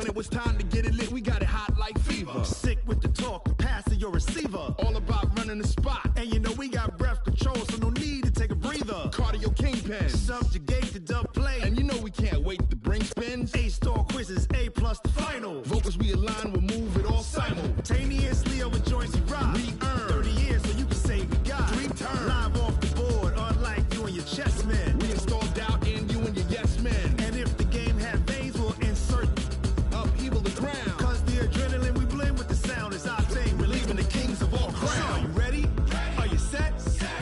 When it was time to get it lit, we got it hot like fever. Sick with the talk, the pass to your receiver. All about running the spot. And you know we got breath control, so no need to take a breather. Cardio kingpin. Subjugate the dub play. And you know we can't wait to bring spins. A-star quizzes, A+ the final. Vocals we align, we'll move it all simultaneously over joints we rock. We earn 30 years so you can say we got 3 turns. Live off the board, unlike you and your chess men. We install doubt in you and your yes men. And if the game had veins, we'll insert upheaval the ground. Cause the adrenaline we blend with the sound is our thing. We're leaving the kings of all crowns. So are you ready? Are you set?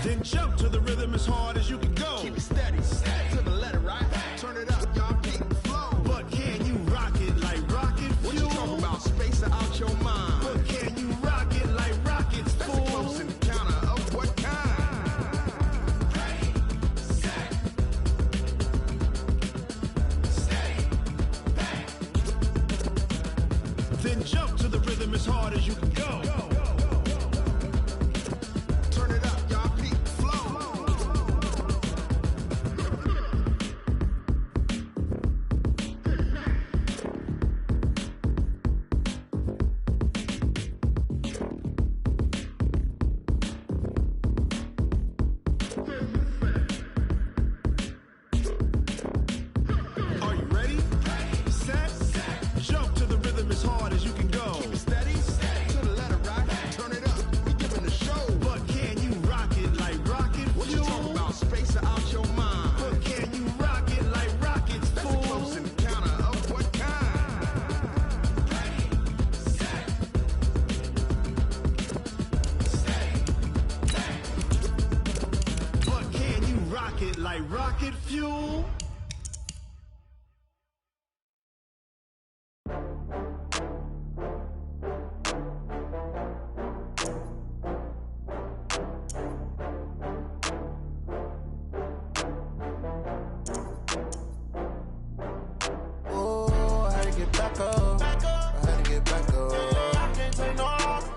Then jump to the rhythm as hard as you can go. Keep it steady, to the letter, right? Turn it up, y'all, keep the flow. But can you rock it like rocket fuel? What you talking about? Space or out your mind? But can you rock it like rockets, That's fool? a close encounter of what kind? Ready, set, stay back. Then jump to the rhythm as hard as you can go. Turn it up, y'all, keep the flow. Are you ready? Set, jump to the rhythm as hard as you can go. Keep it steady, to the letter, right? Turn it up, we giving the show. But can you rock it like rocket What you fuel? talking about? Space or out your mind? But can you rock it like rockets, That's a fool? close encounter of what kind? Ready, set, stay back. But can you rock it like rocket fuel? Oh, I had to get back up. I had to get back up. I can't take no loss.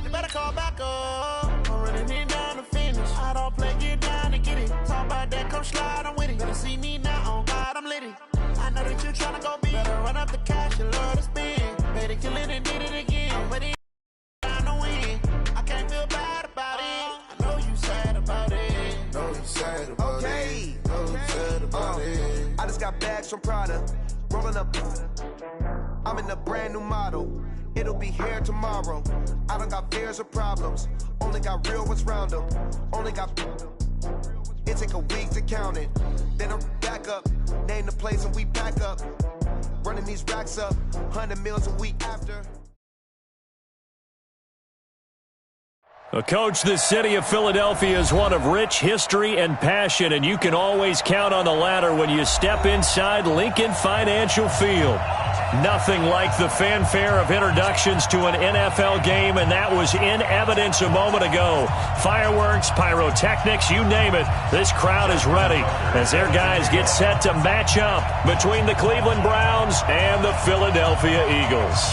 You better call back up. I'm running it down to finish. I don't play, get down to get it. Talk about that, come slide, I'm with it. Better see me now, on God, I'm litty. I know that you tryna go big. Better run up the cash, you love to spend. Better kill it and did it again. I'm ready, trying to win. I can't feel bad about it. I know you sad about it. Know you sad about Okay, it. Know you sad about it. I just got bags from Prada, rolling up. I'm in a brand new model. It'll be here tomorrow. I don't got fears or problems. Only got real ones round them. Only got. It take a week to count it. Then I'm back up. Name the place and we pack up. Running these racks up. 100 meals a week after. Coach, the city of Philadelphia is one of rich history and passion, and you can always count on the latter when you step inside Lincoln Financial Field. Nothing like the fanfare of introductions to an NFL game, and that was in evidence a moment ago. Fireworks, pyrotechnics, you name it. This crowd is ready as their guys get set to match up between the Cleveland Browns and the Philadelphia Eagles.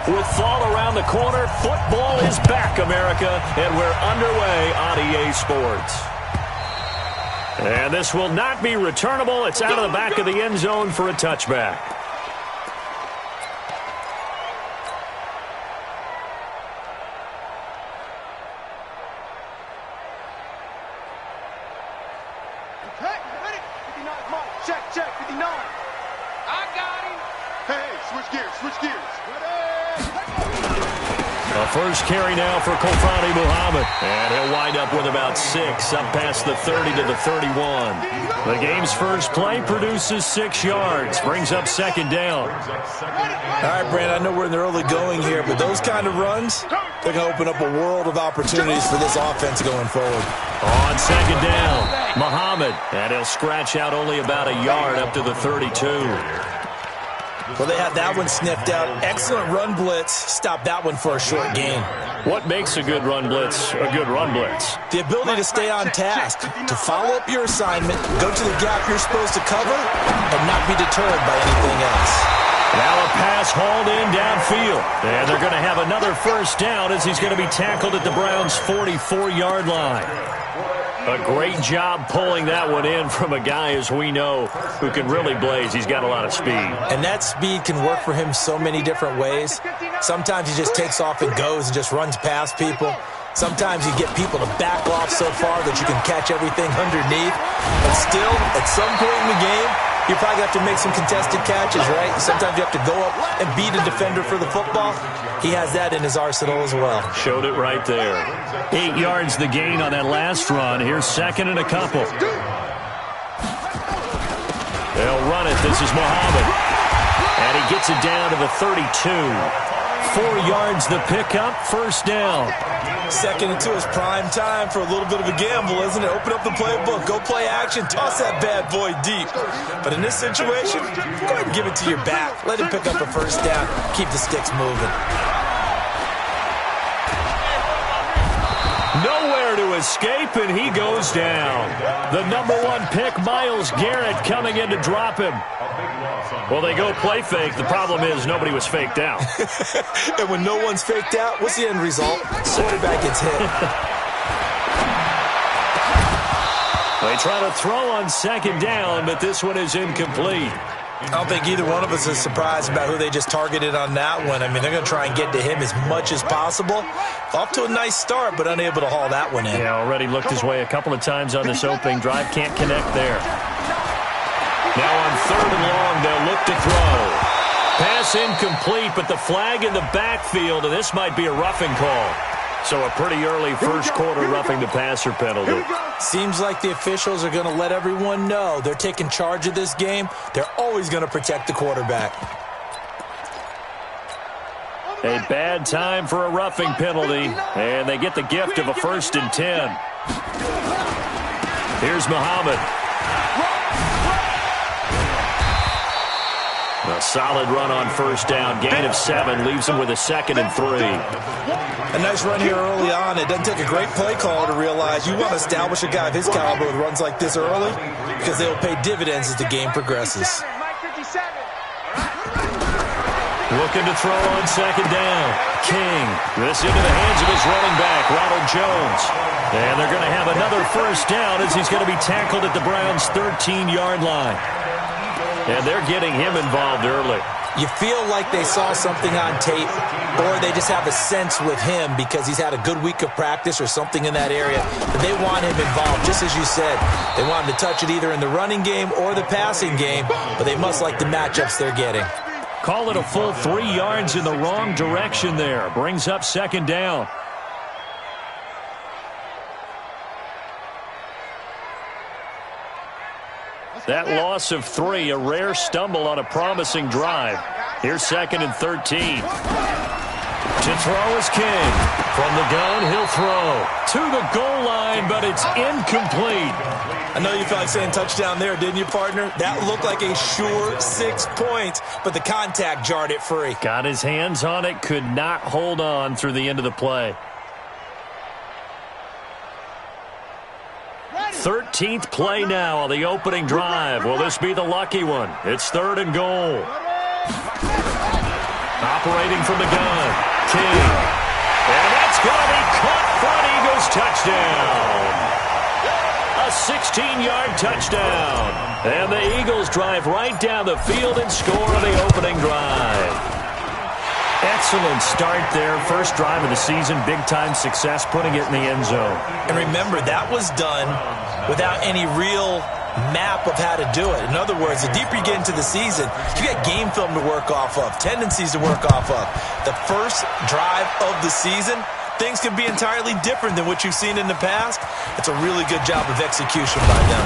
With fall around the corner, football is back, America, and we're underway on EA Sports. And this will not be returnable. It's out of the back of the end zone for a touchback. Hey, ready? 59, come on. Check, 59. I got him. Hey, switch gears. A first carry now for Kofani Muhammad. And he'll wind up with about 6, up past the 30 to the 31. The game's first play produces 6 yards, brings up second down. All right, Brandon, I know we're in the early going here, but those kind of runs, they're going to open up a world of opportunities for this offense going forward. On second down, Muhammad. And he'll scratch out only about a yard up to the 32. Well, they had that one sniffed out. Excellent run blitz. Stop that one for a short gain. What makes a good run blitz a good run blitz? The ability to stay on task, to follow up your assignment, go to the gap you're supposed to cover, and not be deterred by anything else. Now a pass hauled in downfield. And they're going to have another first down as he's going to be tackled at the Browns' 44-yard line. A great job pulling that one in from a guy, as we know, who can really blaze. He's got a lot of speed. And that speed can work for him so many different ways. Sometimes he just takes off and goes and just runs past people. Sometimes you get people to back off so far that you can catch everything underneath. But still, at some point in the game, you probably have to make some contested catches, right? Sometimes you have to go up and beat a defender for the football. He has that in his arsenal as well. Showed it right there. 8 yards the gain on that last run. Here's second and a couple. They'll run it. This is Muhammad. And he gets it down to the 32. 4 yards the pickup, first down. Second and 2 is prime time for a little bit of a gamble, isn't it? Open up the playbook, go play action, toss that bad boy deep. But in this situation, go ahead and give it to your back. Let him pick up a first down. Keep the sticks moving. Nowhere to escape, and he goes down. The number 1 pick, Myles Garrett, coming in to drop him. Well, they go play fake. The problem is nobody was faked out. And when no one's faked out, what's the end result? Quarterback gets hit. They try to throw on second down, but this one is incomplete. I don't think either one of us is surprised about who they just targeted on that one. I mean, they're going to try and get to him as much as possible. Off to a nice start, but unable to haul that one in. Yeah, already looked his way a couple of times on this opening drive. Can't connect there. Now on third and long, they'll look to throw. Pass incomplete, but the flag in the backfield, and this might be a roughing call. So a pretty early first quarter roughing the passer penalty. Seems like the officials are going to let everyone know they're taking charge of this game. They're always going to protect the quarterback. A bad time for a roughing penalty, and they get the gift of a 1st and 10. Here's Muhammad. A solid run on first down. Gain of 7 leaves him with a 2nd and 3. A nice run here early on. It doesn't take a great play caller to realize you want to establish a guy of his caliber with runs like this early because they will pay dividends as the game progresses. Looking to throw on second down. King. This into the hands of his running back, Ronald Jones. And they're going to have another first down as he's going to be tackled at the Browns' 13-yard line. And they're getting him involved early. You feel like they saw something on tape, or they just have a sense with him because he's had a good week of practice or something in that area. But they want him involved, just as you said. They want him to touch it either in the running game or the passing game, but they must like the matchups they're getting. Call it a full 3 yards in the wrong direction there. Brings up second down. That loss of 3, a rare stumble on a promising drive. Here's 2nd and 13. To throw is King. From the gun, he'll throw. To the goal line, but it's incomplete. I know you felt like saying touchdown there, didn't you, partner? That looked like a sure 6 points, but the contact jarred it free. Got his hands on it, could not hold on through the end of the play. 13th play now on the opening drive. Will this be the lucky one? It's 3rd and goal. Operating from the gun, King. And that's going to be caught for an Eagles touchdown. A 16-yard touchdown. And the Eagles drive right down the field and score on the opening drive. Excellent start there. First drive of the season. Big-time success putting it in the end zone. And remember, that was done without any real map of how to do it. In other words, the deeper you get into the season, you got game film to work off of, tendencies to work off of. The first drive of the season, things can be entirely different than what you've seen in the past. It's a really good job of execution by them.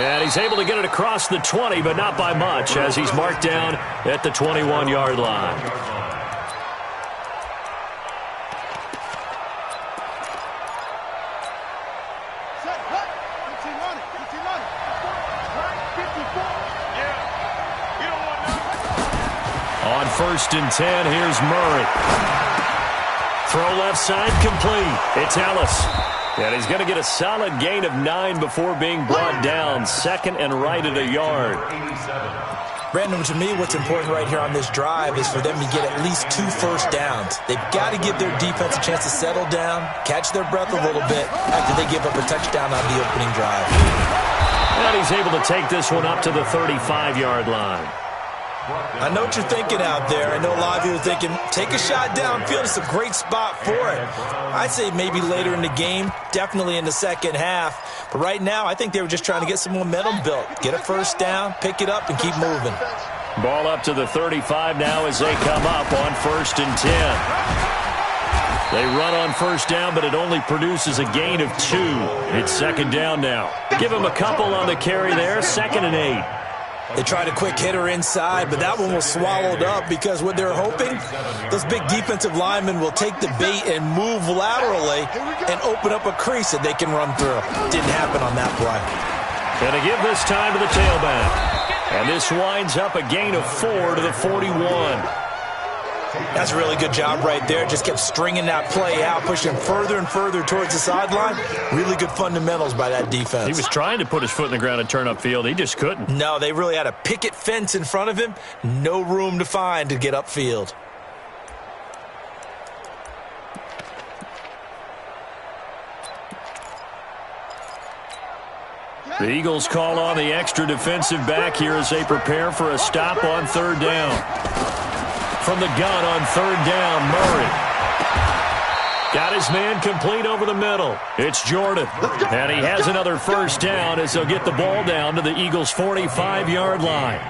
And he's able to get it across the 20, but not by much, as he's marked down at the 21-yard line. On 1st and 10, here's Murray. Throw left side complete. It's Ellis. And he's going to get a solid gain of 9 before being brought down. Second and right at a yard. Brandon, to me, what's important right here on this drive is for them to get at least 2 first downs. They've got to give their defense a chance to settle down, catch their breath a little bit after they give up a touchdown on the opening drive. And he's able to take this one up to the 35-yard line. I know what you're thinking out there. I know a lot of you are thinking, take a shot downfield. It's a great spot for it. I'd say maybe later in the game, definitely in the second half. But right now, I think they were just trying to get some momentum built. Get a first down, pick it up, and keep moving. Ball up to the 35 now as they come up on 1st and 10. They run on first down, but it only produces a gain of 2. It's second down now. Give him a couple on the carry there, 2nd and 8. They tried a quick hitter inside, but that one was swallowed up because what they're hoping, those big defensive linemen will take the bait and move laterally and open up a crease that they can run through. Didn't happen on that play. Going to give this time to the tailback. And this winds up a gain of 4 to the 41. That's a really good job right there. Just kept stringing that play out, pushing further and further towards the sideline. Really good fundamentals by that defense. He was trying to put his foot in the ground and turn upfield. He just couldn't. No, they really had a picket fence in front of him. No room to find to get upfield. The Eagles call on the extra defensive back here as they prepare for a stop on 3rd down. From the gun on 3rd down, Murray. Got his man complete over the middle. It's Jordan. And he has another first down as they'll get the ball down to the Eagles' 45-yard line.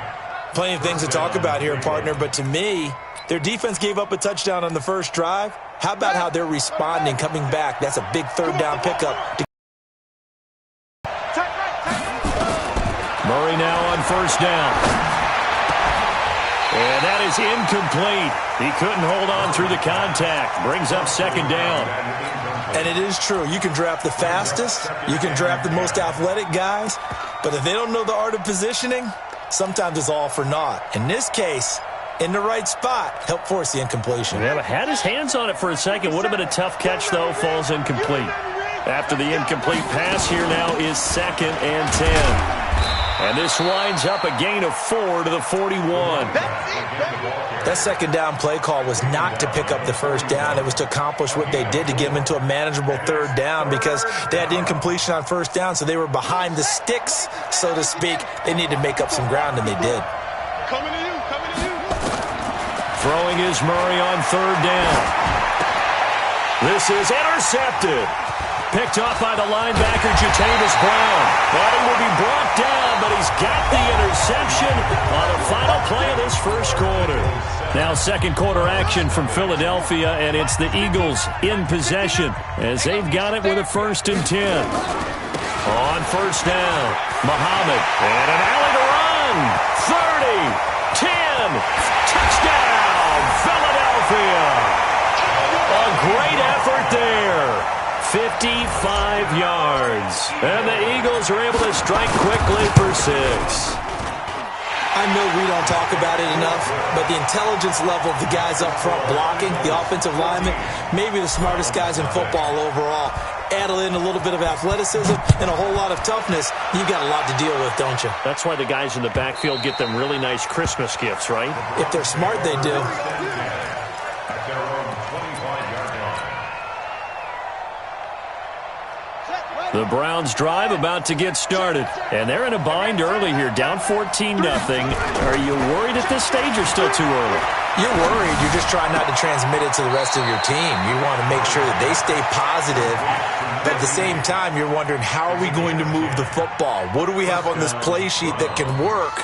Plenty of things to talk about here, partner, but to me, their defense gave up a touchdown on the first drive. How about how they're responding, coming back? That's a big 3rd down pickup. Murray now on first down. And that is incomplete. He couldn't hold on through the contact. Brings up 2nd down. And it is true. You can draft the fastest. You can draft the most athletic guys. But if they don't know the art of positioning, sometimes it's all for naught. In this case, in the right spot, helped force the incompletion. Yeah, had his hands on it for a second. Would have been a tough catch, though. Falls incomplete. After the incomplete pass, here now is 2nd and 10. And this winds up a gain of 4 to the 41. That 2nd down play call was not to pick up the first down. It was to accomplish what they did, to get them into a manageable 3rd down, because they had the incompletion on first down, so they were behind the sticks, so to speak. They needed to make up some ground, and they did. Coming to you, coming to you. Throwing is Murray on 3rd down. This is intercepted. Picked off by the linebacker, Jatavis Brown. But he will be brought down, but he's got the interception on the final play of this first quarter. Now 2nd quarter action from Philadelphia, and it's the Eagles in possession as they've got it with a 1st and 10. On first down, Muhammad, and an alley to run. 30, 10, touchdown, Philadelphia. A great effort there. 55 yards. And the Eagles are able to strike quickly for 6. I know we don't talk about it enough, but the intelligence level of the guys up front blocking, the offensive linemen, maybe the smartest guys in football overall. Add in a little bit of athleticism and a whole lot of toughness, you've got a lot to deal with, don't you? That's why the guys in the backfield get them really nice Christmas gifts, right? If they're smart, they do. The Browns drive about to get started, and they're in a bind early here, down 14-0. Are you worried at this stage or still too early? You're worried. You're just trying not to transmit it to the rest of your team. You want to make sure that they stay positive, but at the same time, you're wondering, how are we going to move the football? What do we have on this play sheet that can work?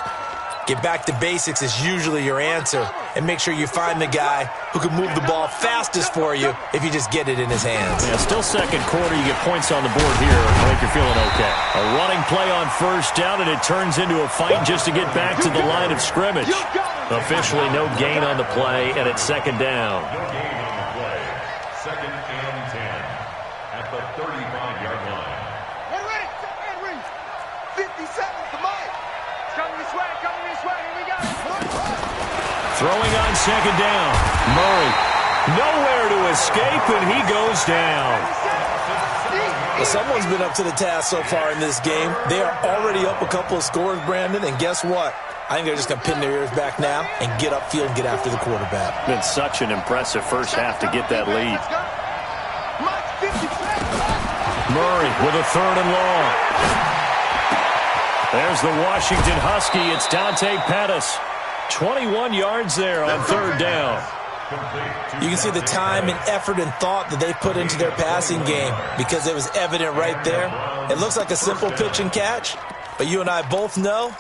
Get back to basics is usually your answer, and make sure you find the guy who can move the ball fastest for you if you just get it in his hands. Yeah, still 2nd quarter. You get points on the board here. I think you're feeling okay. A running play on first down, and it turns into a fight just to get back to the line of scrimmage. Officially no gain on the play, and it's 2nd down. No gain on the play. 2nd and 10 at the 35-yard line. Get ready, 50 seconds to mine. It's coming this way, here we go. Throwing on 2nd down. Murray, nowhere to escape, and he goes down. Well, someone's been up to the task so far in this game. They are already up a couple of scores, Brandon, and guess what? I think they're just going to pin their ears back now and get upfield and get after the quarterback. Been such an impressive first half to get that lead. Murray with a 3rd and long. There's the Washington Husky. It's Dante Pettis. 21 yards there on 3rd down. You can see the time and effort and thought that they put into their passing game because it was evident right there. It looks like a simple pitch and catch, but you and I both know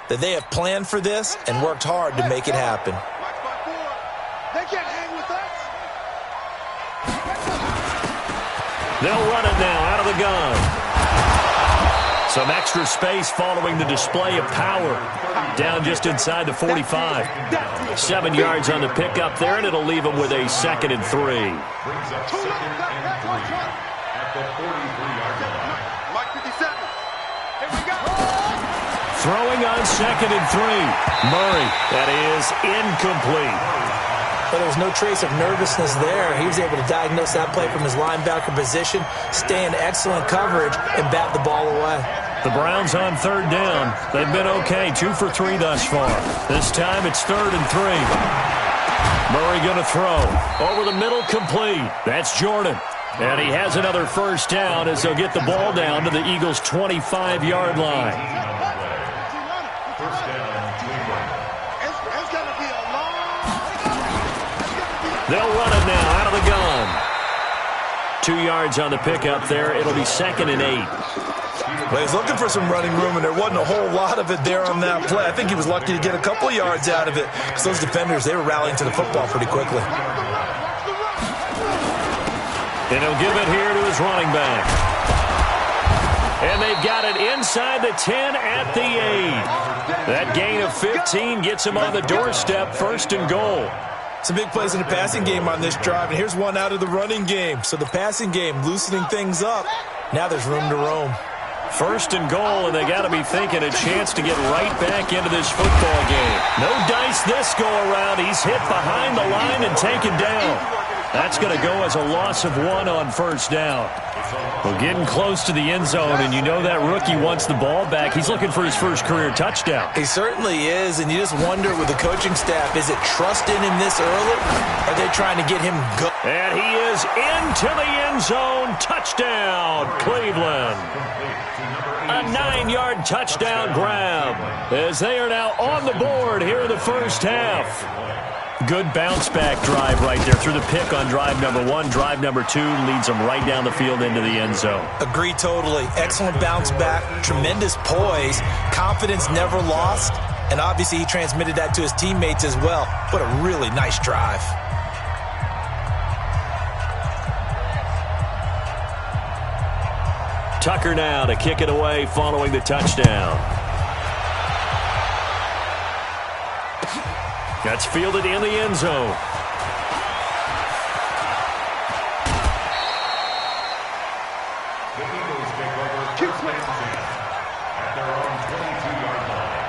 that they have planned for this and worked hard to make it happen. They can't hang with us. They'll run it now out of the gun. Some extra space following the display of power. Down just inside the 45. 7 yards on the pickup there, and it'll leave them with a 2nd and 3. Brings up 2nd and 3 at the 43-yard line. Mike 57. Here we go. Throwing on 2nd and 3. Murray, that is incomplete. But there was no trace of nervousness there. He was able to diagnose that play from his linebacker position, stay in excellent coverage, and bat the ball away. The Browns on 3rd down. They've been okay, 2 for 3 thus far. This time it's 3rd and 3. Murray going to throw. Over the middle, complete. That's Jordan. And he has another first down as they'll get the ball down to the Eagles' 25-yard line. First down, Cleveland. It's going to be a long... They'll run it now out of the gun. 2 yards on the pickup there. It'll be 2nd and 8. Well, he was looking for some running room, and there wasn't a whole lot of it there on that play. I think he was lucky to get a couple of yards out of it because those defenders, they were rallying to the football pretty quickly. And he'll give it here to his running back. And they've got it inside the 10 at the 8. That gain of 15 gets him on the doorstep, 1st and goal. Some big plays in the passing game on this drive, and here's one out of the running game. So the passing game loosening things up. Now there's room to roam. 1st and goal, and they got to be thinking a chance to get right back into this football game. No dice this go around. He's hit behind the line and taken down. That's going to go as a loss of 1 on 1st down. Well, getting close to the end zone, and you know that rookie wants the ball back. He's looking for his first career touchdown. He certainly is, and you just wonder with the coaching staff, is it trust in him this early? Or are they trying to get him go? And he is into the end zone. Touchdown, Cleveland. A 9-yard touchdown grab as they are now on the board here in the first half. Good bounce-back drive right there through the pick on drive number 1. Drive number 2 leads them right down the field into the end zone. Agree totally. Excellent bounce-back, tremendous poise, confidence never lost, and obviously he transmitted that to his teammates as well. What a really nice drive. Tucker now to kick it away following the touchdown. That's fielded in the end zone. The Eagles take over first and 10 at their own 22-yard line.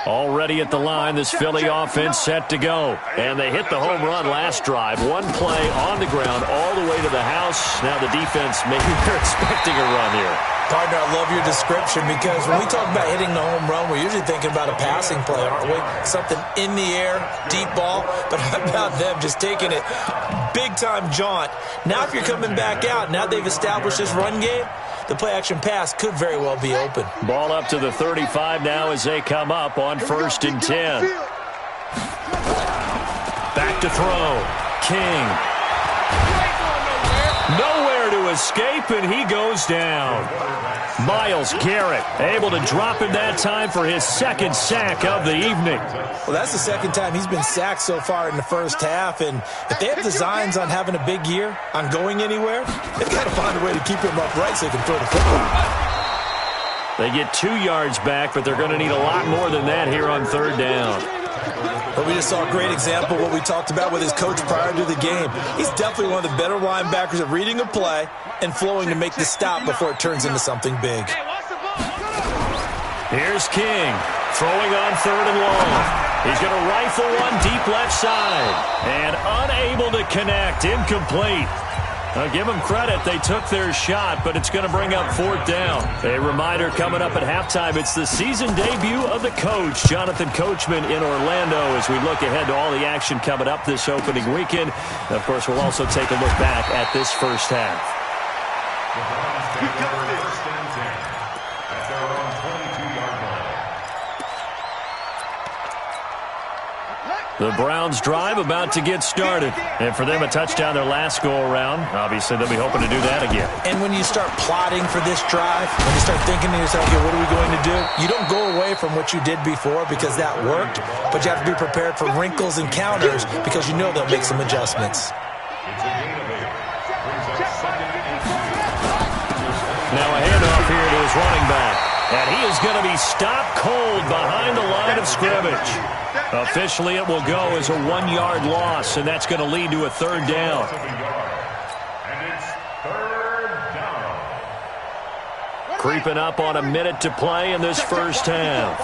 Already at the line, this Philly offense set to go. And they hit the home run last drive. One play on the ground all the way to the house. Now the defense, maybe they're expecting a run here. Partner, I love your description because when we talk about hitting the home run, we're usually thinking about a passing play, aren't we? Something in the air, deep ball. But how about them just taking it big-time jaunt? Now if you're coming back out, now they've established this run game, the play-action pass could very well be open. Ball up to the 35 now as they come up on 1st and 10. Back to throw. King. Nowhere to escape, and he goes down. Myles Garrett able to drop him that time for his 2nd sack of the evening. Well, that's the 2nd time he's been sacked so far in the first half, and if they have designs on having a big year, on going anywhere, they've got to find a way to keep him upright so he can throw the football. They get 2 yards back, but they're going to need a lot more than that here on 3rd down. But we just saw a great example of what we talked about with his coach prior to the game. He's definitely one of the better linebackers at reading a play and flowing to make the stop before it turns into something big. Here's King, throwing on 3rd and long. He's going to rifle one deep left side, and unable to connect, incomplete. I'll give them credit. They took their shot, but it's going to bring up 4th down. A reminder coming up at halftime, it's the season debut of the coach, Jonathan Coachman, in Orlando, as we look ahead to all the action coming up this opening weekend. And of course, we'll also take a look back at this first half. At their own 22-yard line. The Browns drive about to get started. And for them, a touchdown their last go-around. Obviously, they'll be hoping to do that again. And when you start plotting for this drive, when you start thinking to yourself, okay, what are we going to do? You don't go away from what you did before because that worked, but you have to be prepared for wrinkles and counters because you know they'll make some adjustments. It's a gain of 8. Brings up 2nd and 2. Now a handoff here to his running back. And he is going to be stopped cold behind the line of scrimmage. Officially, it will go as a 1-yard loss, and that's going to lead to a 3rd down. And it's 3rd down. Creeping up on a minute to play in this first half.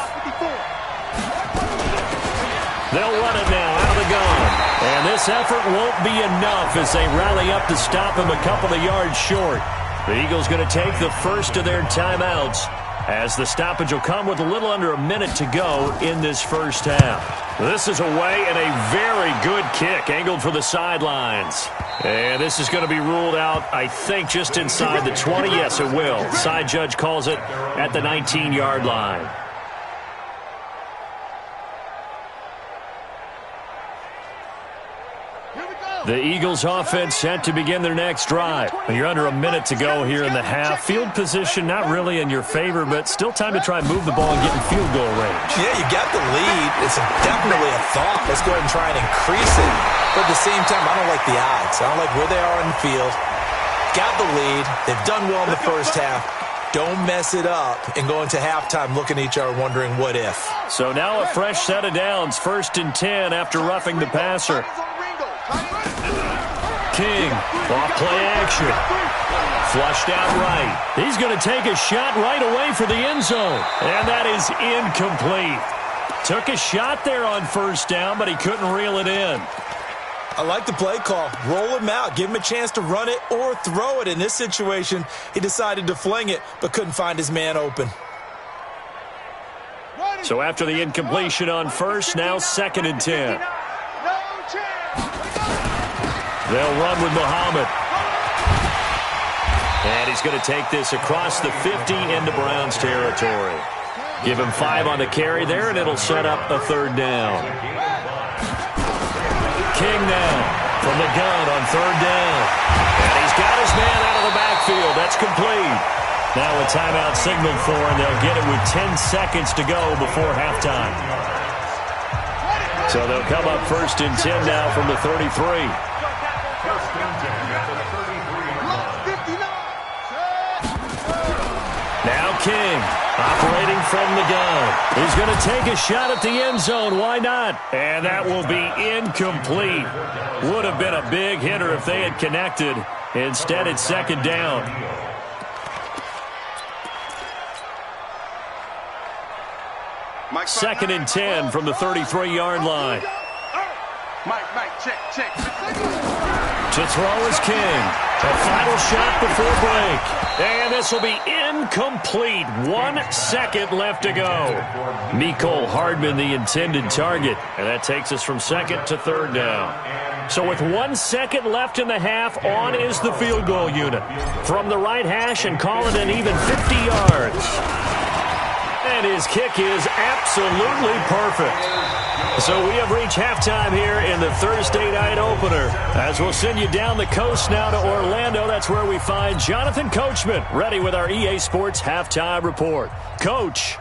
They'll run it now out of the gun. And this effort won't be enough as they rally up to stop him a couple of yards short. The Eagles going to take the first of their timeouts, as the stoppage will come with a little under a minute to go in this first half. This is away and a very good kick angled for the sidelines. And this is going to be ruled out, I think, just inside the 20. Yes, it will. Side judge calls it at the 19-yard line. The Eagles offense set to begin their next drive. You're under a minute to go here in the half. Field position not really in your favor, but still time to try and move the ball and get in field goal range. Yeah, you got the lead. It's definitely a thought. Let's go ahead and try and increase it. But at the same time, I don't like the odds. I don't like where they are in the field. Got the lead. They've done well in the first half. Don't mess it up and go into halftime looking at each other wondering what if. So now a fresh set of downs. 1st and 10 after roughing the passer. King, off play action. Flushed out right. He's going to take a shot right away for the end zone. And that is incomplete. Took a shot there on 1st down, but he couldn't reel it in. I like the play call. Roll him out. Give him a chance to run it or throw it. In this situation, he decided to fling it, but couldn't find his man open. So after the incompletion on 1st, now 2nd and 10. They'll run with Muhammad. And he's going to take this across the 50 into Browns territory. Give him 5 on the carry there, and it'll set up a 3rd down. King now from the gun on 3rd down. And he's got his man out of the backfield. That's complete. Now a timeout signaled for, and they'll get it with 10 seconds to go before halftime. So they'll come up 1st and 10 now from the 33. Now King, operating from the gun. He's going to take a shot at the end zone. Why not? And that will be incomplete. Would have been a big hitter if they had connected. Instead, it's 2nd down. Second and 10 from the 33-yard line. Mike, check. To throw is King. A final shot before break. And this will be incomplete. 1 second left to go. Mecole Hardman, the intended target. And that takes us from 2nd to 3rd down. So with 1 second left in the half, on is the field goal unit. From the right hash and call it an even 50 yards. And his kick is absolutely perfect. So we have reached halftime here in the Thursday night opener. As we'll send you down the coast now to Orlando, that's where we find Jonathan Coachman, ready with our EA Sports halftime report. Coach.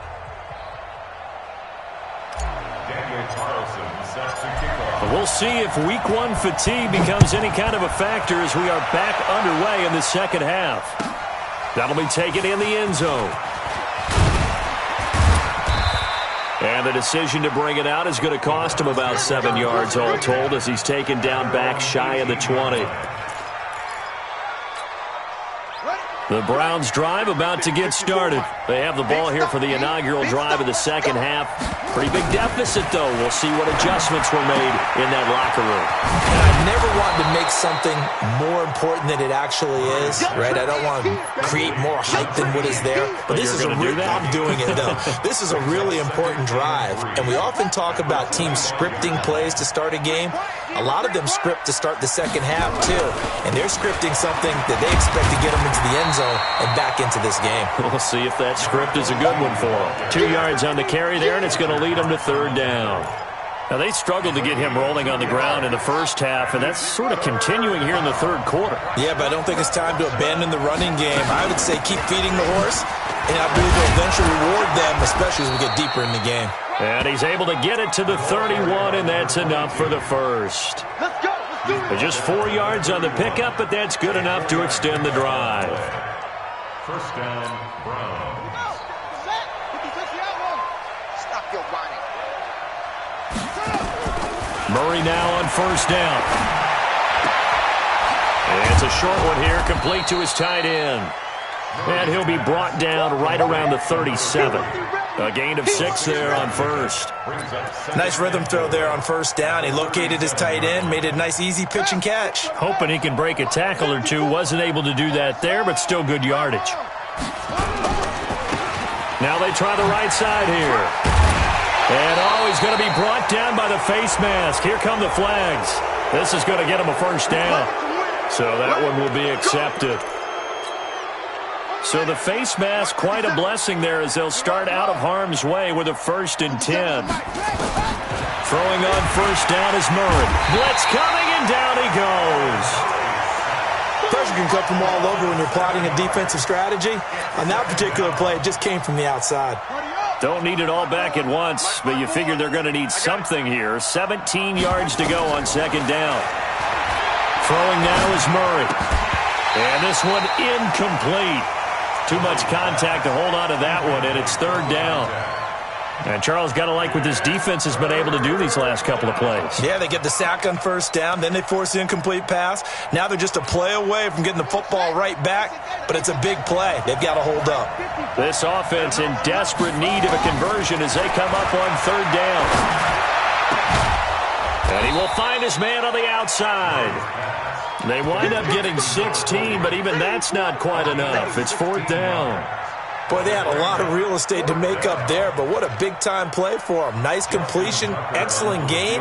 We'll see if week 1 fatigue becomes any kind of a factor as we are back underway in the second half. That'll be taken in the end zone. And And the decision to bring it out is going to cost him about 7 yards all told as he's taken down back shy of the 20. The Browns drive about to get started. They have the ball here for the inaugural drive of the second half. Pretty big deficit, though. We'll see what adjustments were made in that locker room. And I never wanted to make something more important than it actually is, right? I don't want to create more hype than what is there. But this is I'm doing it, though. This is a really important drive. And we often talk about teams scripting plays to start a game. A lot of them script to start the second half, too. And they're scripting something that they expect to get them into the end zone and back into this game. We'll see if that script is a good one for them. 2 yards on the carry there, and it's going to lead them to third down. Now, they struggled to get him rolling on the ground in the first half, and that's sort of continuing here in the third quarter. Yeah, but I don't think it's time to abandon the running game. I would say keep feeding the horse, and I believe they'll eventually reward them, especially as we get deeper in the game. And he's able to get it to the 31, and that's enough for the first. Let's go. Let's do it. Just 4 yards on the pickup, but that's good enough to extend the drive. First down, Browns. Stop your whining. Murray now on first down. And it's a short one here, complete to his tight end. And he'll be brought down right around the 37. A gain of 6 there on first. Nice rhythm throw there on first down. He located his tight end, made it a nice easy pitch and catch. Hoping he can break a tackle or two. Wasn't able to do that there, but still good yardage. Now they try the right side here. And he's going to be brought down by the face mask. Here come the flags. This is going to get him a first down. So that one will be accepted. So the face mask, quite a blessing there as they'll start out of harm's way with a 1st and 10. Throwing on first down is Murray. Blitz coming, and down he goes. Pressure can come from all over when you're plotting a defensive strategy. On that particular play, it just came from the outside. Don't need it all back at once, but you figure they're going to need something here. 17 yards to go on second down. Throwing now is Murray. And this one incomplete. Too much contact to hold on to that one, and it's third down. And Charles, got to like what this defense has been able to do these last couple of plays. Yeah, they get the sack on first down, then they force the incomplete pass. Now they're just a play away from getting the football right back, but it's a big play. They've got to hold up. This offense in desperate need of a conversion as they come up on third down. And he will find his man on the outside. They wind up getting 16, but even that's not quite enough. It's fourth down. Boy, they had a lot of real estate to make up there, but what a big-time play for them. Nice completion, excellent gain.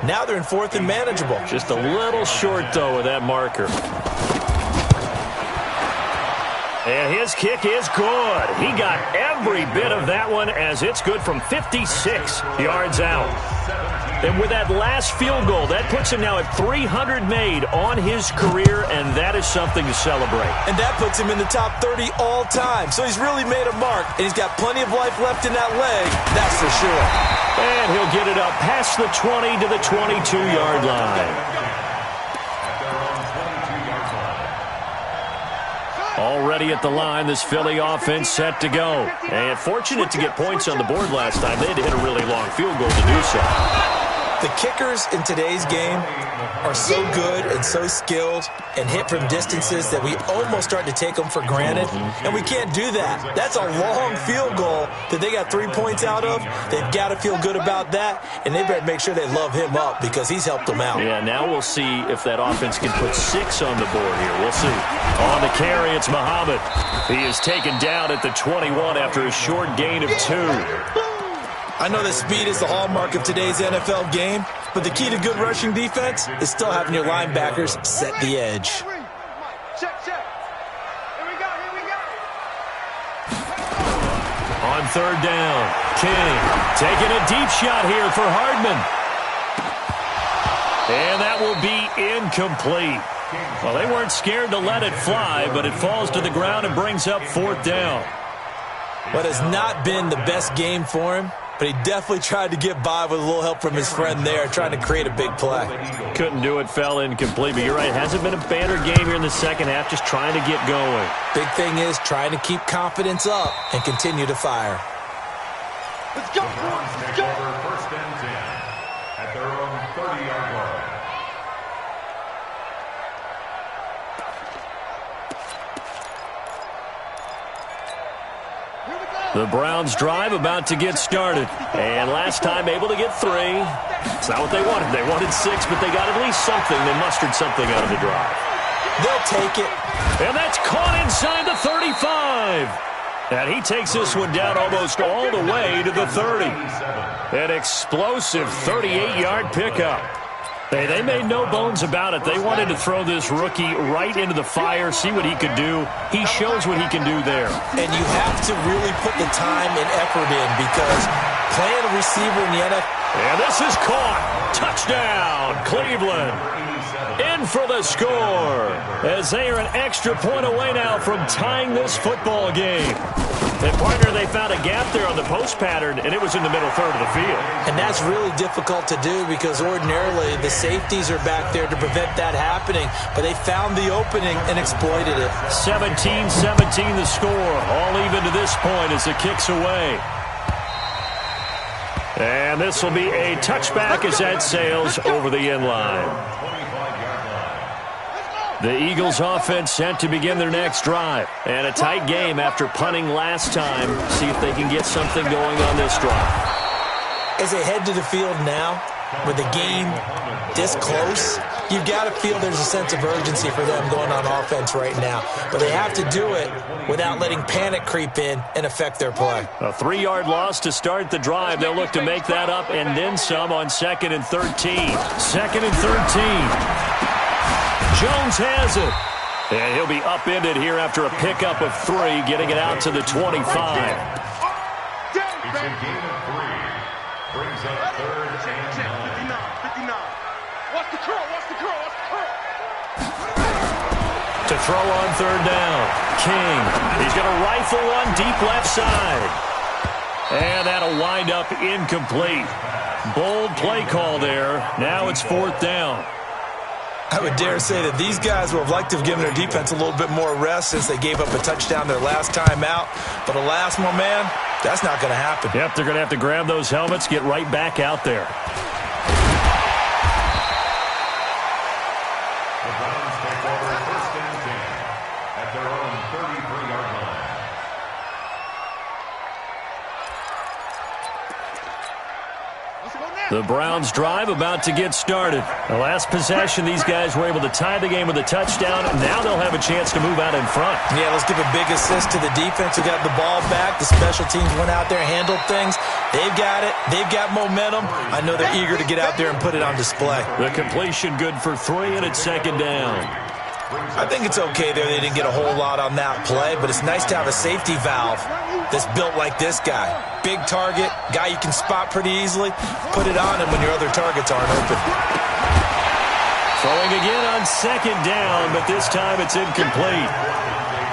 Now they're in fourth and manageable. Just a little short, though, with that marker. And his kick is good. He got every bit of that one as it's good from 56 yards out. And with that last field goal, that puts him now at 300 made on his career, and that is something to celebrate. And that puts him in the top 30 all time. So he's really made a mark, and he's got plenty of life left in that leg, that's for sure. And he'll get it up past the 20 to the 22-yard line. Already at the line, this Philly offense set to go. And fortunate to get points on the board last time. They had to hit a really long field goal to do so. The kickers in today's game are so good and so skilled and hit from distances that we almost start to take them for granted, and we can't do that. That's a long field goal that they got 3 points out of. They've got to feel good about that, and they better make sure they love him up because he's helped them out. Yeah, now we'll see if that offense can put 6 on the board here. We'll see. On the carry, it's Muhammad. He is taken down at the 21 after a short gain of 2. I know that speed is the hallmark of today's NFL game, but the key to good rushing defense is still having your linebackers set the edge. Check, check. Here we go, here we go. On third down, King taking a deep shot here for Hardman. And that will be incomplete. Well, they weren't scared to let it fly, but it falls to the ground and brings up fourth down. What has not been the best game for him, but he definitely tried to get by with a little help from his friend there, trying to create a big play. Couldn't do it, fell incomplete, but you're right, it hasn't been a banner game here in the second half, just trying to get going. Big thing is trying to keep confidence up and continue to fire. Let's go. Browns Let's take go. over first and 10 at their own 30-yard line. The Browns drive about to get started. And last time able to get 3. It's not what they wanted. They wanted 6, but they got at least something. They mustered something out of the drive. They'll take it. And that's caught inside the 35. And he takes this one down almost all the way to the 30. An explosive 38-yard pickup. They made no bones about it. They wanted to throw this rookie right into the fire, see what he could do. He shows what he can do there. And you have to really put the time and effort in because playing a receiver in the NFL. And this is caught. Touchdown, Cleveland. In for the score as they are an extra point away now from tying this football game. And, partner, they found a gap there on the post pattern, and it was in the middle third of the field. And that's really difficult to do because ordinarily the safeties are back there to prevent that happening. But they found the opening and exploited it. 17-17 the score. All even to this point as it kicks away. And this will be a touchback as that sails over the end line. The Eagles offense set to begin their next drive. And a tight game after punting last time. See if they can get something going on this drive. As they head to the field now, with the game this close, you've got to feel there's a sense of urgency for them going on offense right now. But they have to do it without letting panic creep in and affect their play. A 3-yard loss to start the drive. They'll look to make that up and then some on 2nd and 13. 2nd and 13. Jones has it. And he'll be upended here after a pickup of 3, getting it out to the 25. It's a gain of 3. Brings up 3rd and 9. 59. Watch the curl. Watch the curl. Watch the curl. To throw on 3rd down. King. He's going to rifle one deep left side. And that'll wind up incomplete. Bold play call there. Now it's 4th down. I would dare say that these guys would have liked to have given their defense a little bit more rest since they gave up a touchdown their last time out. But alas, my man, that's not going to happen. Yep, they're going to have to grab those helmets, get right back out there. The Browns take over first and 10 at their own 33-yard line. The Browns drive about to get started. The last possession, these guys were able to tie the game with a touchdown. Now they'll have a chance to move out in front. Yeah, let's give a big assist to the defense who got the ball back. The special teams went out there, handled things. They've got it. They've got momentum. I know they're eager to get out there and put it on display. The completion good for 3, and it's 2nd down. I think it's okay there. They didn't get a whole lot on that play, but it's nice to have a safety valve that's built like this guy. Big target, guy you can spot pretty easily. Put it on him when your other targets aren't open. Throwing again on 2nd down, but this time it's incomplete.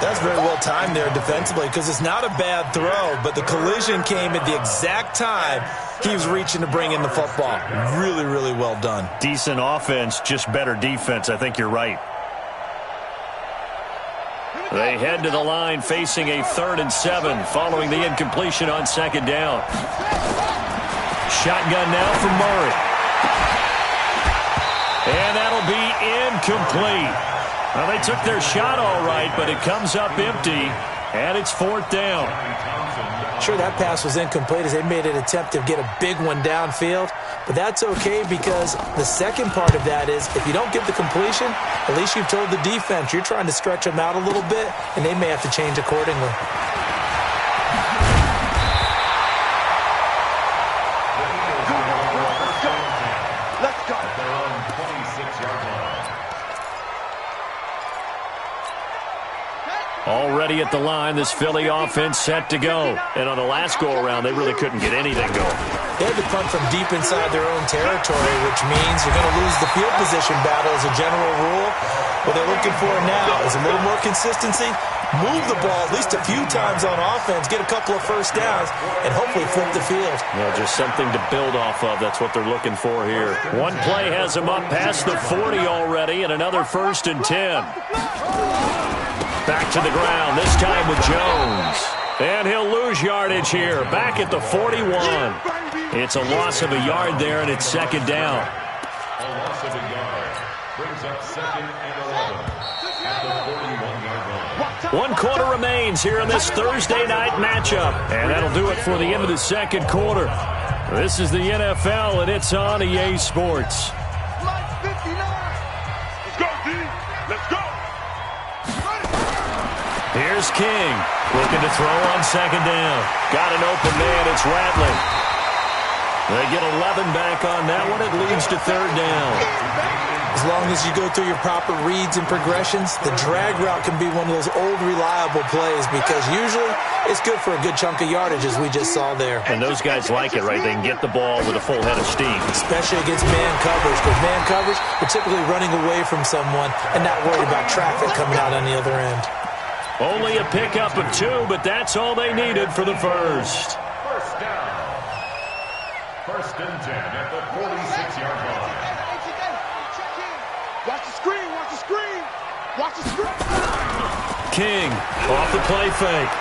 That's very well timed there defensively because it's not a bad throw, but the collision came at the exact time he was reaching to bring in the football. Really, really well done. Decent offense, just better defense. I think you're right. They head to the line facing a 3rd and 7 following the incompletion on 2nd down. Shotgun now from Murray. And that'll be incomplete. Well, they took their shot all right, but it comes up empty, and it's 4th down. Sure, that pass was incomplete as they made an attempt to get a big one downfield, but that's okay because the second part of that is if you don't get the completion, at least you've told the defense you're trying to stretch them out a little bit, and they may have to change accordingly. Let's go. At their own 26-yard line. Already at the line, this Philly offense set to go. And on the last go-around, they really couldn't get anything going. They had to punt from deep inside their own territory, which means you're going to lose the field position battle as a general rule. What they're looking for now is a little more consistency, move the ball at least a few times on offense, get a couple of first downs, and hopefully flip the field. Well, just something to build off of. That's what they're looking for here. One play has them up past the 40 already, and another 1st and 10. Back to the ground, this time with Jones. And he'll lose yardage here, back at the 41. It's a loss of a yard there, and it's second down. A loss of a yard brings up 2nd and 11 at the 41-yard line. 1 quarter remains here in this Thursday night matchup. And that'll do it for the end of the second quarter. This is the NFL, and it's on EA Sports. Let's go, D. Let's go. Here's King, looking to throw on second down. Got an open man, it's Rattling. They get 11 back on that one. It leads to third down. As long as you go through your proper reads and progressions, the drag route can be one of those old reliable plays because usually it's good for a good chunk of yardage, as we just saw there. And those guys like it, right? They can get the ball with a full head of steam. Especially against man coverage, because man coverage, you're typically running away from someone and not worried about traffic coming out on the other end. Only a pickup of 2, but that's all they needed for the first. First down. 1st and 10 at the 46-yard line. Watch the screen. Watch the screen. Watch the screen. King off the play fake.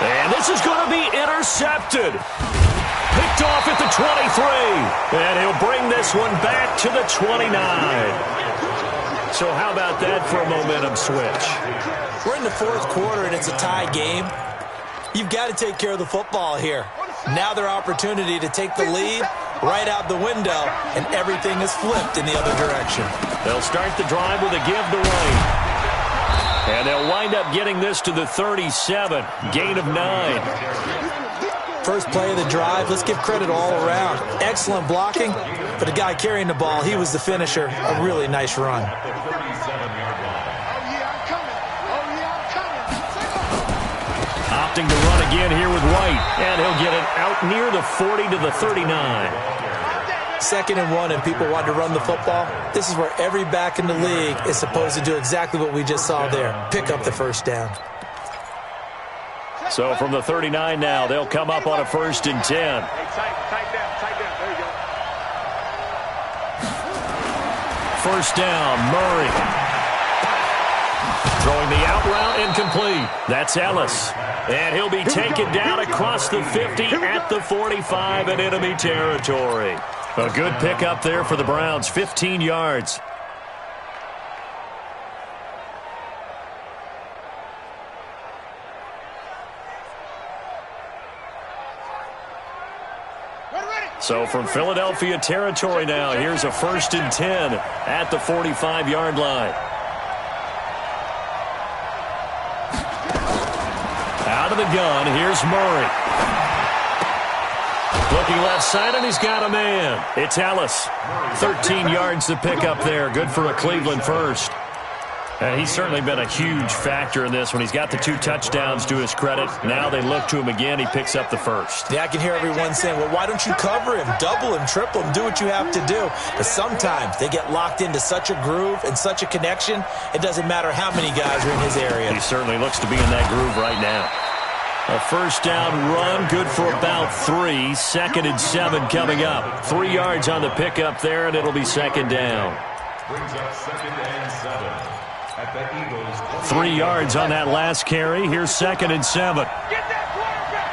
And this is going to be intercepted. Picked off at the 23. And he'll bring this one back to the 29. So how about that for a momentum switch? We're in the 4th quarter, and it's a tie game. You've got to take care of the football here. Now their opportunity to take the lead right out the window, and everything is flipped in the other direction. They'll start the drive with a give to Wayne. And they'll wind up getting this to the 37. Gain of 9. First play of the drive, let's give credit all around. Excellent blocking, but the guy carrying the ball, he was the finisher. A really nice run. Opting to run again here with White. And he'll get it out near the 40 to the 39. 2nd and 1, and people want to run the football. This is where every back in the league is supposed to do exactly what we just saw there. Pick up the first down. So from the 39 now, they'll come up on a 1st and 10. Tight down. There you go. First down, Murray. Throwing the out route incomplete. That's Ellis. And he'll be taken down across the 50 at the 45 in enemy territory. A good pickup there for the Browns, 15 yards. So from Philadelphia territory now, here's a 1st and 10 at the 45-yard line. Out of the gun, here's Murray. Looking left side, and he's got a man. It's Ellis. 13 yards to pick up there. Good for a Cleveland first. And he's certainly been a huge factor in this when he's got the 2 touchdowns to his credit. Now they look to him again. He picks up the first. Yeah, I can hear everyone saying, well, why don't you cover him, double him, triple him, do what you have to do. But sometimes they get locked into such a groove and such a connection, it doesn't matter how many guys are in his area. He certainly looks to be in that groove right now. A first down run, good for about 3. 2nd and 7 coming up. 3 yards on the pickup there, and it'll be 2nd down. Brings up 2nd and 7. At the Eagles. 3 yards on that last carry. Here's 2nd and 7. Get that quarterback.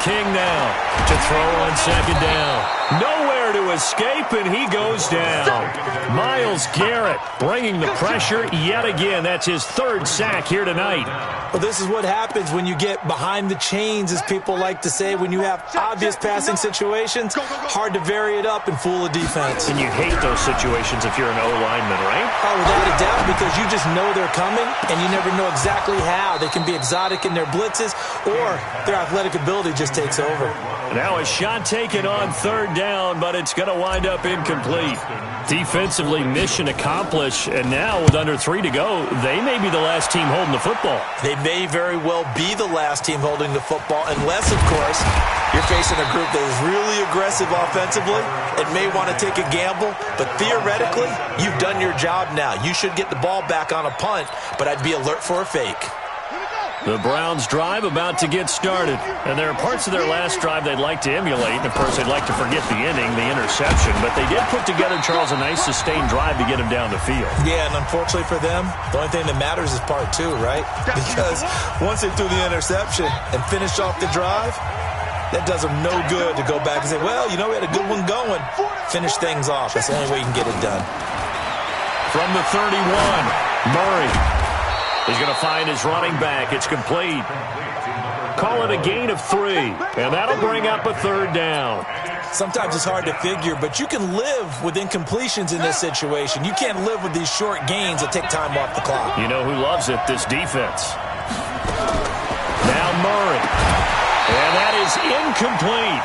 King now to throw on 2nd down. Nowhere to escape, and he goes down. Myles Garrett bringing the pressure yet again. That's his 3rd sack here tonight. Well, this is what happens when you get behind the chains, as people like to say. When you have obvious passing situations, hard to vary it up and fool a defense. And you hate those situations if you're an O-lineman, right? Oh, without a doubt, because you just know they're coming, and you never know exactly how. They can be exotic in their blitzes, or their athletic ability just takes over. Now a shot taken on 3rd down, but it's going to wind up incomplete. Defensively, mission accomplished, and now with under 3 to go, they may be the last team holding the football. They may very well be the last team holding the football, unless, of course, you're facing a group that is really aggressive offensively and may want to take a gamble. But theoretically, you've done your job now. You should get the ball back on a punt, but I'd be alert for a fake. The Browns drive about to get started. And there are parts of their last drive they'd like to emulate. And, of course, they'd like to forget the inning, the interception. But they did put together, Charles, a nice sustained drive to get him down the field. Yeah, and unfortunately for them, the only thing that matters is part two, right? Because once they threw the interception and finished off the drive, that does them no good to go back and say, well, you know, we had a good one going. Finish things off. That's the only way you can get it done. From the 31, Murray. He's going to find his running back. It's complete. Call it a gain of 3, and that'll bring up a third down. Sometimes it's hard to figure, but you can live with incompletions in this situation. You can't live with these short gains that take time off the clock. You know who loves it? This defense. Now Murray. And that is incomplete.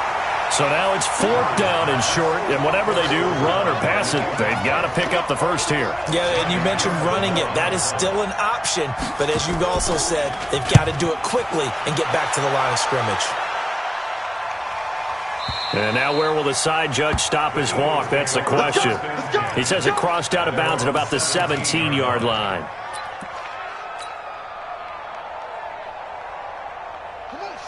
So now it's 4th down and short, and whatever they do, run or pass it, they've got to pick up the first here. Yeah, and you mentioned running it. That is still an option, but as you've also said, they've got to do it quickly and get back to the line of scrimmage. And now where will the side judge stop his walk? That's the question. He says it crossed out of bounds at about the 17-yard line.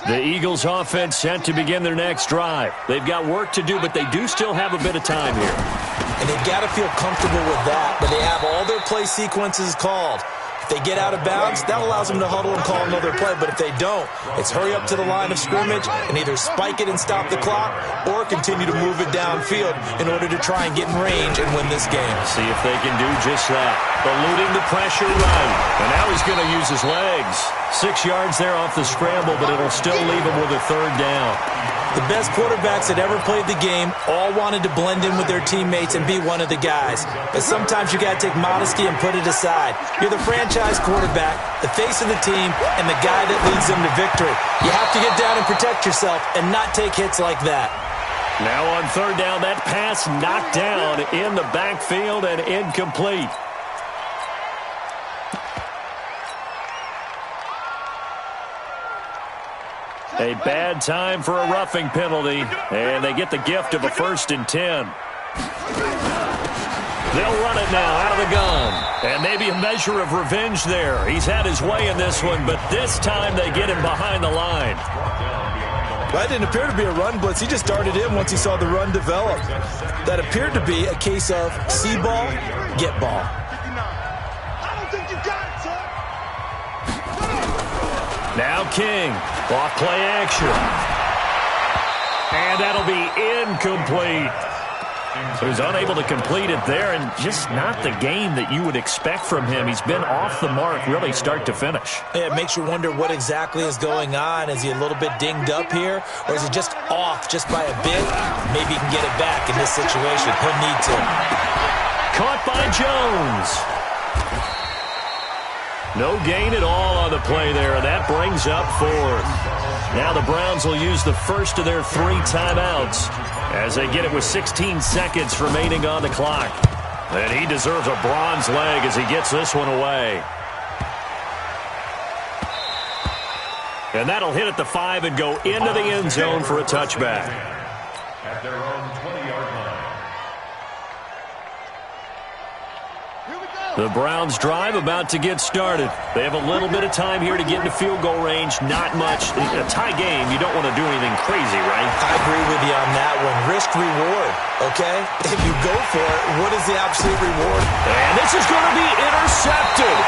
The Eagles offense set to begin their next drive. They've got work to do, but they do still have a bit of time here. And they've got to feel comfortable with that, but they have all their play sequences called. If they get out of bounds, that allows them to huddle and call another play. But if they don't, it's hurry up to the line of scrimmage and either spike it and stop the clock or continue to move it downfield in order to try and get in range and win this game. See if they can do just that. Eluding the pressure run. And now he's going to use his legs. 6 yards there off the scramble, but it'll still leave him with a third down. The best quarterbacks that ever played the game all wanted to blend in with their teammates and be one of the guys. But sometimes you got to take modesty and put it aside. You're the franchise quarterback, the face of the team, and the guy that leads them to victory. You have to get down and protect yourself and not take hits like that. Now on third down, that pass knocked down in the backfield and incomplete. A bad time for a roughing penalty, and they get the gift of a 1st and 10. They'll run it now out of the gun, and maybe a measure of revenge there. He's had his way in this one, but this time they get him behind the line. That didn't appear to be a run blitz. He just darted in once he saw the run develop. That appeared to be a case of see ball, get ball. I don't think you got it, son. Now King, off play action. And that'll be incomplete. So he's unable to complete it there, and just not the game that you would expect from him. He's been off the mark really start to finish. Yeah, it makes you wonder what exactly is going on. Is he a little bit dinged up here, or is he just off just by a bit? Maybe he can get it back in this situation. He'll need to. Caught by Jones. No gain at all on the play there. That brings up 4th. Now the Browns will use the first of their 3 timeouts as they get it with 16 seconds remaining on the clock. And he deserves a bronze leg as he gets this one away. And that'll hit at the 5 and go into the end zone for a touchback. At their own 20-yard line. The Browns drive about to get started. They have a little bit of time here to get into field goal range. Not much. In a tie game, you don't want to do anything crazy, right? I agree with you on that one. Risk reward, okay? If you go for it, what is the absolute reward? And this is going to be intercepted.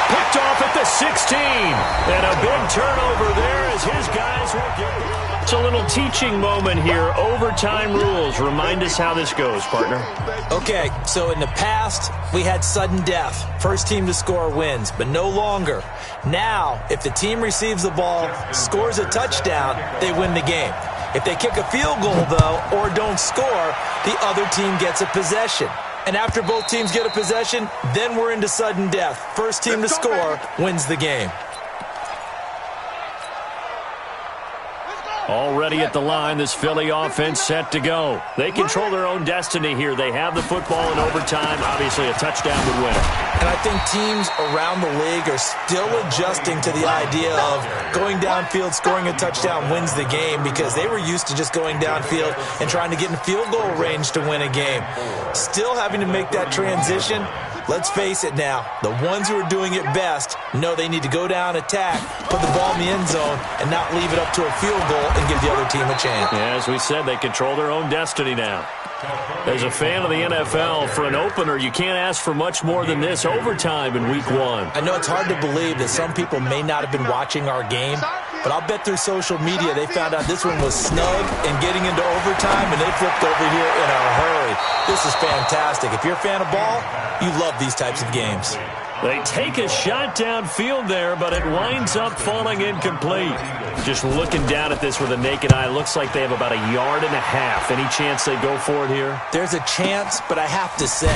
Picked off at the 16. And a big turnover there as his guys will get it. It's a little teaching moment here. Overtime rules. Remind us how this goes, partner. Okay, so in the past, we had sudden death. First team to score wins, but no longer. Now, if the team receives the ball, scores a touchdown, they win the game. If they kick a field goal, though, or don't score, the other team gets a possession. And after both teams get a possession, then we're into sudden death. First team to score wins the game. Already at the line, this Philly offense set to go. They control their own destiny here. They have the football in overtime. Obviously, a touchdown would win it. And I think teams around the league are still adjusting to the idea of going downfield, scoring a touchdown wins the game, because they were used to just going downfield and trying to get in field goal range to win a game. Still having to make that transition. Let's face it now, the ones who are doing it best know they need to go down, attack, put the ball in the end zone, and not leave it up to a field goal and give the other team a chance. Yeah, as we said, they control their own destiny now. As a fan of the NFL, for an opener, you can't ask for much more than this overtime in Week 1. I know it's hard to believe that some people may not have been watching our game, but I'll bet through social media they found out this one was snug and getting into overtime, and they flipped over here in a hurry. This is fantastic. If you're a fan of ball, you love these types of games. They take a shot downfield there, but it winds up falling incomplete. Just looking down at this with a naked eye, looks like they have about 1.5 yards. Any chance they go for it here? There's a chance, but I have to say,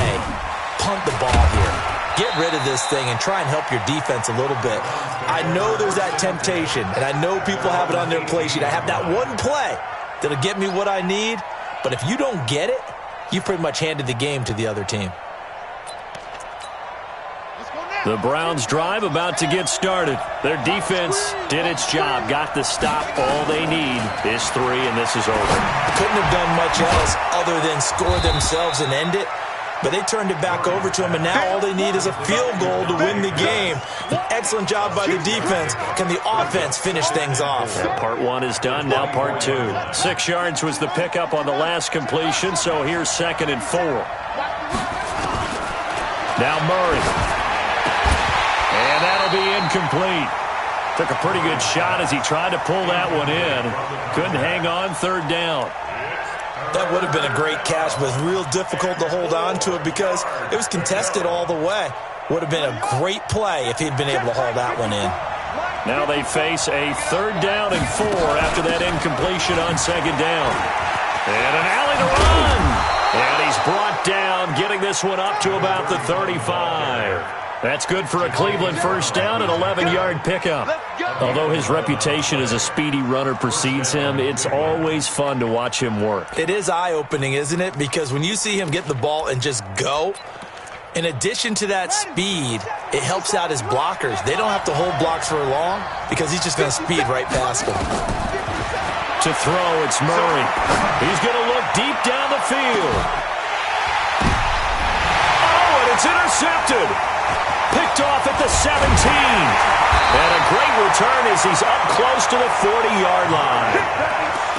punt the ball here. Get rid of this thing and try and help your defense a little bit. I know there's that temptation, and I know people have it on their play sheet. I have that one play that'll get me what I need, but if you don't get it, you pretty much handed the game to the other team. The Browns drive about to get started. Their defense did its job, got the stop. All they need is 3, and this is over. Couldn't have done much else other than score themselves and end it, but they turned it back over to them, and now all they need is a field goal to win the game. An excellent job by the defense. Can the offense finish things off? Yeah, part 1 is done, now part 2. 6 yards was the pickup on the last completion, so here's 2nd and 4. Now Murray. And that'll be incomplete. Took a pretty good shot as he tried to pull that one in. Couldn't hang on, 3rd down. That would have been a great catch, but it was real difficult to hold on to it because it was contested all the way. Would have been a great play if he'd been able to haul that one in. Now they face a 3rd down and 4 after that incompletion on 2nd down. And an alley to run. And he's brought down, getting this one up to about the 35. That's good for a Cleveland 1st down, an 11-yard pickup. Although his reputation as a speedy runner precedes him, it's always fun to watch him work. It is eye-opening, isn't it? Because when you see him get the ball and just go, in addition to that speed, it helps out his blockers. They don't have to hold blocks for long because he's just going to speed right past them. To throw, it's Murray. He's going to look deep down the field. Oh, and it's intercepted. Picked off at the 17. And a great return as he's up close to the 40-yard line.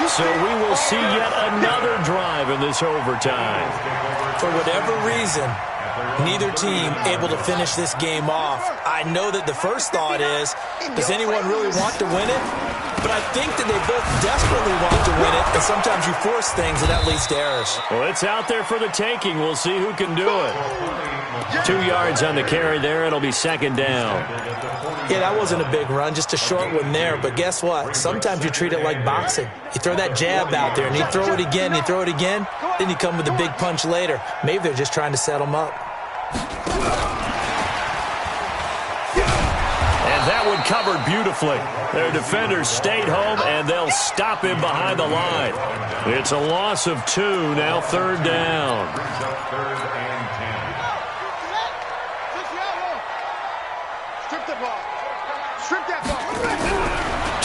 So we will see yet another drive in this overtime. For whatever reason, neither team able to finish this game off. I know that the first thought is, does anyone really want to win it? But I think that they both desperately want to win it, and sometimes you force things, and that leads to errors. Well, it's out there for the taking. We'll see who can do it. 2 yards on the carry there. It'll be 2nd down. Yeah, that wasn't a big run, just a short one there. But guess what? Sometimes you treat it like boxing. You throw that jab out there, and you throw it again, you throw it again, then you come with a big punch later. Maybe they're just trying to set them up. And that one covered beautifully. Their defenders stayed home, and they'll stop him behind the line. It's a loss of 2, now 3rd down.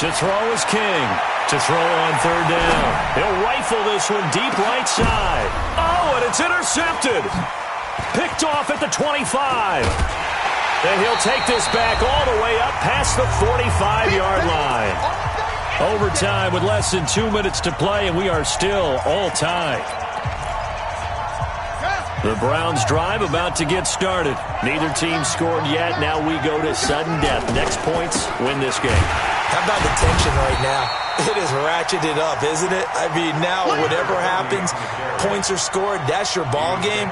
To throw is King. To throw on 3rd down. He'll rifle this one deep right side. Oh, and it's intercepted. Picked off at the 25. And he'll take this back all the way up past the 45-yard line. Overtime with less than 2 minutes to play, and we are still all tied. The Browns drive about to get started. Neither team scored yet. Now we go to sudden death. Next points win this game. How about the tension right now? It is ratcheted up, isn't it? I mean, now whatever happens, points are scored, that's your ball game.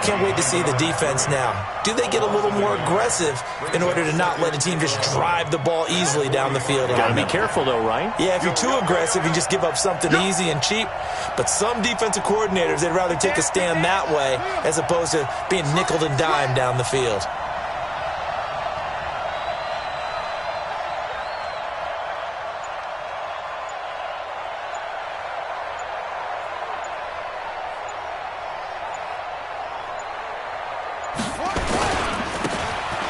Can't wait to see the defense now. Do they get a little more aggressive in order to not let a team just drive the ball easily down the field? Got to be careful, though, right? Yeah, if you're too aggressive, you just give up something easy and cheap. But some defensive coordinators, they'd rather take a stand that way as opposed to being nickeled and dimed down the field.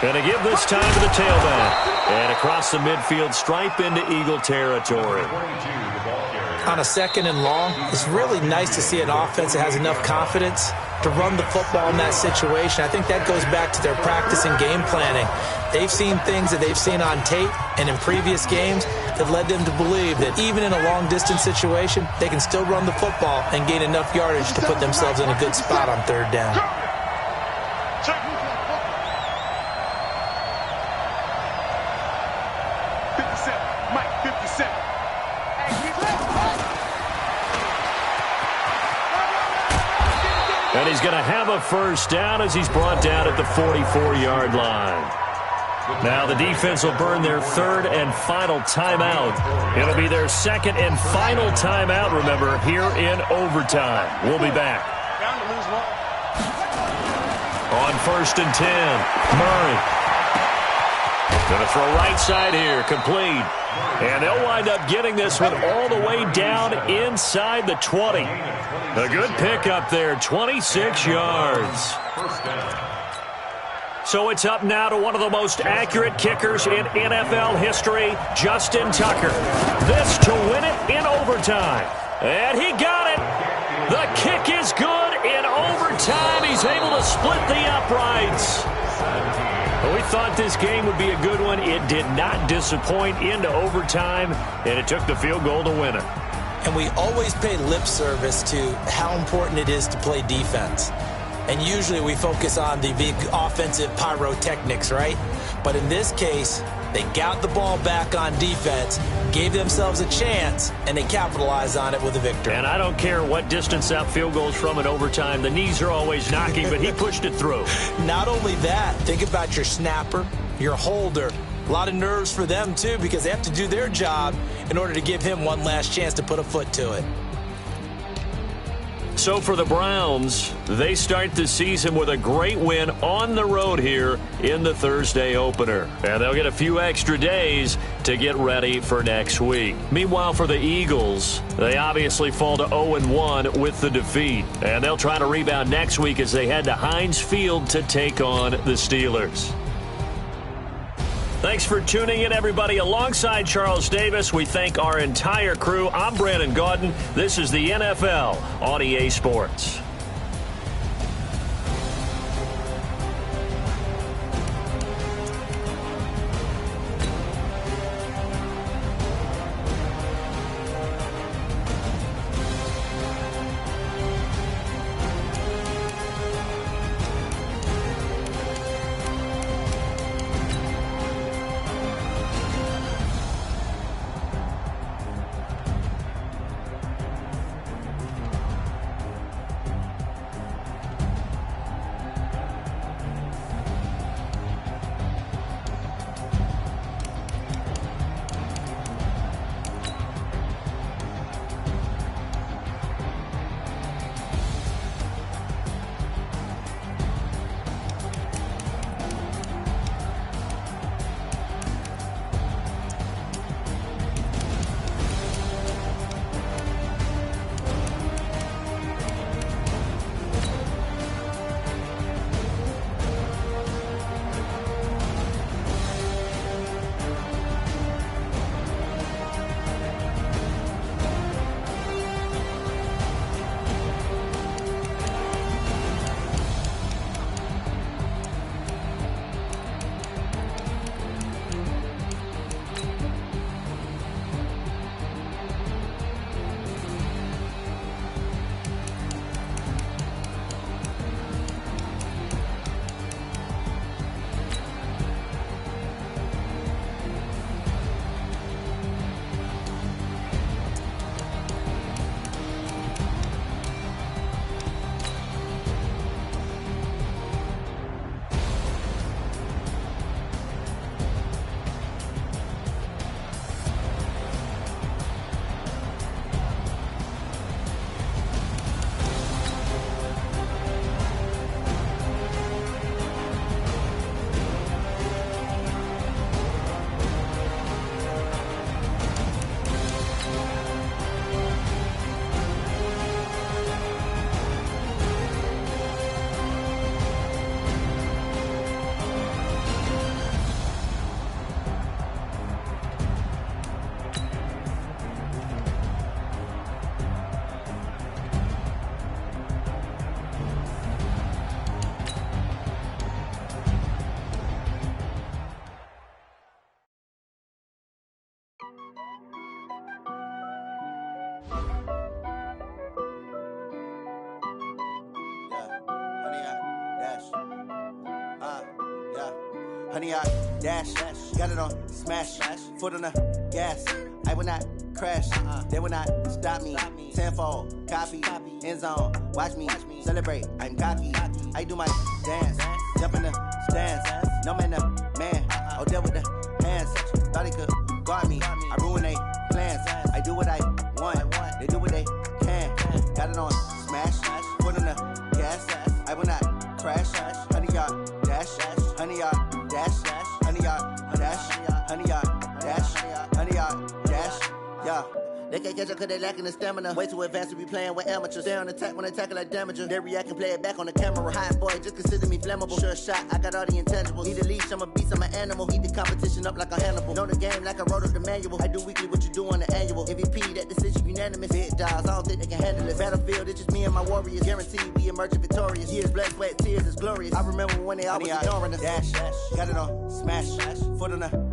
Going to give this time to the tailback. And across the midfield stripe into Eagle territory. on a 2nd and long, it's really nice to see an offense that has enough confidence to run the football in that situation. I think that goes back to their practice and game planning. They've seen things that they've seen on tape and in previous games that led them to believe that even in a long-distance situation, they can still run the football and gain enough yardage to put themselves in a good spot on 3rd down. And he's going to have a 1st down as he's brought down at the 44-yard line. Now the defense will burn their 3rd and final timeout. It'll be their 2nd and final timeout, remember, here in overtime. We'll be back. On 1st and 10, Murray. Going to throw right side here, complete. And they'll wind up getting this one all the way down inside the 20. A good pickup there, 26 yards. So it's up now to one of the most accurate kickers in NFL history, Justin Tucker. This to win it in overtime. And he got it. The kick is good in overtime. He's able to split the uprights. We thought this game would be a good one. It did not disappoint into overtime, and it took the field goal to win it. And we always pay lip service to how important it is to play defense. And usually we focus on the big offensive pyrotechnics, right? But in this case, they got the ball back on defense, gave themselves a chance, and they capitalized on it with a victory. And I don't care what distance that field goes from in overtime. The knees are always knocking, but he pushed it through. Not only that, think about your snapper, your holder. A lot of nerves for them, too, because they have to do their job in order to give him one last chance to put a foot to it. So for the Browns, they start the season with a great win on the road here in the Thursday opener. And they'll get a few extra days to get ready for next week. Meanwhile, for the Eagles, they obviously fall to 0-1 with the defeat. And they'll try to rebound next week as they head to Heinz Field to take on the Steelers. Thanks for tuning in, everybody. Alongside Charles Davis, we thank our entire crew. I'm Brandon Gaudin. This is the NFL on EA Sports. Honey, I dash, got it on smash, foot on the gas. I will not crash, they will not stop me. Tenfold, copy, end zone, watch me celebrate. I'm cocky, I do my dance, jump in the stands. No man, the man, oh, deal with the hands. Thought he could guard me, I ruin they plans. I do what I want, they do what they can. Got it on smash, foot on the gas. I will not crash, honey, y'all dash, honey, y'all dash, honey, y'all dash, honey, y'all dash, honey, y'all dash, yeah. They can't catch up cause they lacking the stamina. Way too advanced to be playing with amateurs. They on attack when they tackle like damager. They react and play it back on the camera. Hot boy, just consider me flammable. Sure shot, I got all the intangibles. Need a leash, I'm a beast, I'm an animal. Heat the competition up like a Hannibal. Know the game like I wrote up the manual. I do weekly what you do on the annual. MVP, that decision unanimous. Big dogs, I don't think they can handle it. Battlefield, it's just me and my warriors. Guaranteed we emerging victorious. Years, blood, sweat, tears, it's glorious. I remember when they always ignoring us. Dash, got it on smash, foot on the